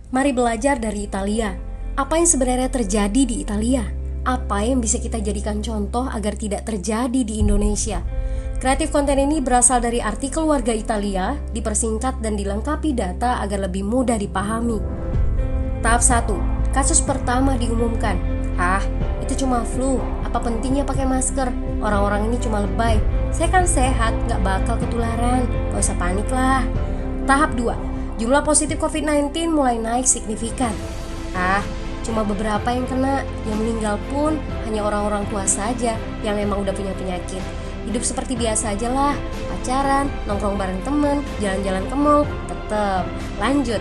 Mari belajar dari Italia. Apa yang sebenarnya terjadi di Italia? Apa yang bisa kita jadikan contoh agar tidak terjadi di Indonesia? Kreatif konten ini berasal dari artikel warga Italia, dipersingkat dan dilengkapi data agar lebih mudah dipahami. Tahap 1. Kasus pertama diumumkan. Itu cuma flu. Apa pentingnya pakai masker? Orang-orang ini cuma lebay. Saya kan sehat, gak bakal ketularan. Gak usah panik lah. Tahap 2. Jumlah positif COVID-19 mulai naik signifikan. Cuma beberapa yang kena. Yang meninggal pun hanya orang-orang tua saja yang emang udah punya penyakit. Hidup seperti biasa aja lah. Pacaran, nongkrong bareng temen, jalan-jalan ke mall, tetep lanjut.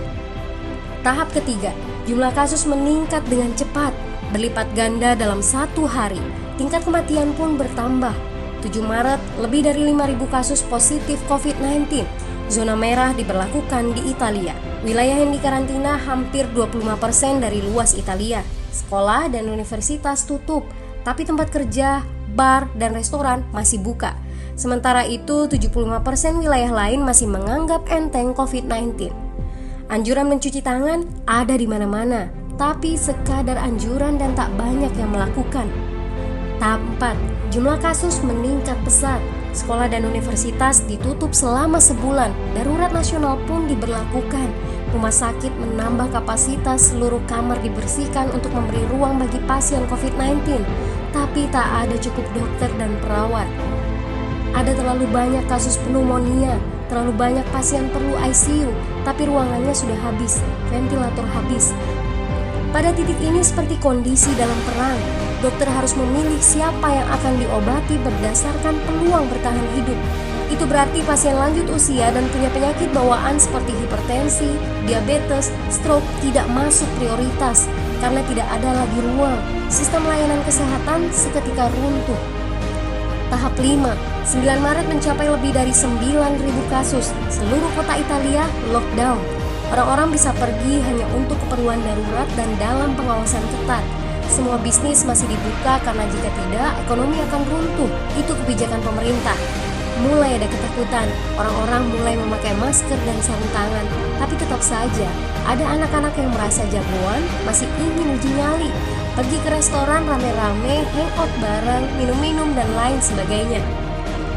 Tahap ketiga. Jumlah kasus meningkat dengan cepat, berlipat ganda dalam 1 hari. Tingkat kematian pun bertambah. 7 Maret, lebih dari 5.000 kasus positif COVID-19. Zona merah diberlakukan di Italia. Wilayah yang dikarantina hampir 25% dari luas Italia. Sekolah dan universitas tutup, tapi tempat kerja, bar, dan restoran masih buka. Sementara itu, 75% wilayah lain masih menganggap enteng COVID-19. Anjuran mencuci tangan ada di mana-mana, tapi sekadar anjuran dan tak banyak yang melakukan. Tahap 4. Jumlah kasus meningkat pesat. Sekolah dan universitas ditutup selama sebulan. Darurat nasional pun diberlakukan. Rumah sakit menambah kapasitas, seluruh kamar dibersihkan untuk memberi ruang bagi pasien COVID-19. Tapi tak ada cukup dokter dan perawat. Ada terlalu banyak kasus pneumonia, terlalu banyak pasien perlu ICU, tapi ruangannya sudah habis, ventilator habis. Pada titik ini seperti kondisi dalam perang. Dokter harus memilih siapa yang akan diobati berdasarkan peluang bertahan hidup. Itu berarti pasien lanjut usia dan punya penyakit bawaan seperti hipertensi, diabetes, stroke tidak masuk prioritas karena tidak ada lagi ruang. Sistem layanan kesehatan seketika runtuh. Tahap 5. 9 Maret mencapai lebih dari 9.000 kasus. Seluruh kota Italia lockdown. Orang-orang bisa pergi hanya untuk keperluan darurat dan dalam pengawasan ketat. Semua bisnis masih dibuka karena jika tidak, ekonomi akan runtuh. Itu kebijakan pemerintah. Mulai ada ketakutan, orang-orang mulai memakai masker dan sarung tangan. Tapi tetap saja, ada anak-anak yang merasa jagoan, masih ingin uji nyali. Pergi ke restoran rame-rame, hangout bareng, minum-minum dan lain sebagainya.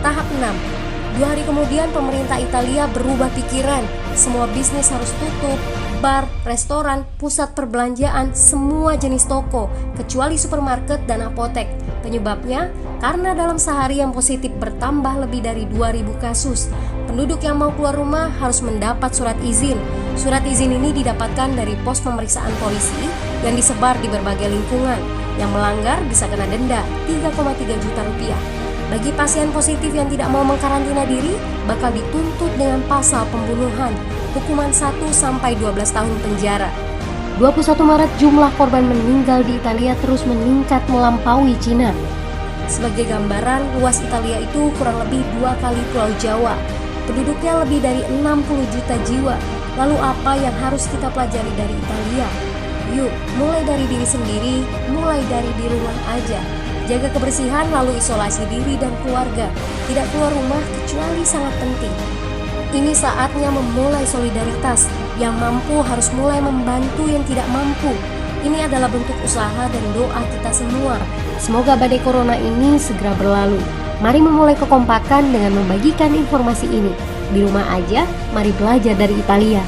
Tahap 6. 2 hari kemudian pemerintah Italia berubah pikiran. Semua bisnis harus tutup. Bar, restoran, pusat perbelanjaan, semua jenis toko, kecuali supermarket dan apotek. Penyebabnya, karena dalam sehari yang positif bertambah lebih dari 2.000 kasus. Penduduk yang mau keluar rumah harus mendapat surat izin. Surat izin ini didapatkan dari pos pemeriksaan polisi yang disebar di berbagai lingkungan. Yang melanggar bisa kena denda 3,3 juta rupiah. Bagi pasien positif yang tidak mau mengkarantina diri, bakal dituntut dengan pasal pembunuhan, hukuman 1-12 tahun penjara. 21 Maret jumlah korban meninggal di Italia terus meningkat melampaui Cina. Sebagai gambaran, luas Italia itu kurang lebih 2 kali Pulau Jawa. Penduduknya lebih dari 60 juta jiwa. Lalu apa yang harus kita pelajari dari Italia? Yuk, mulai dari diri sendiri, mulai dari di rumah aja. Jaga kebersihan lalu isolasi diri dan keluarga. Tidak keluar rumah kecuali sangat penting. Ini saatnya memulai solidaritas. Yang mampu harus mulai membantu yang tidak mampu. Ini adalah bentuk usaha dan doa kita semua. Semoga badai corona ini segera berlalu. Mari memulai kekompakan dengan membagikan informasi ini. Di rumah aja, mari belajar dari Italia.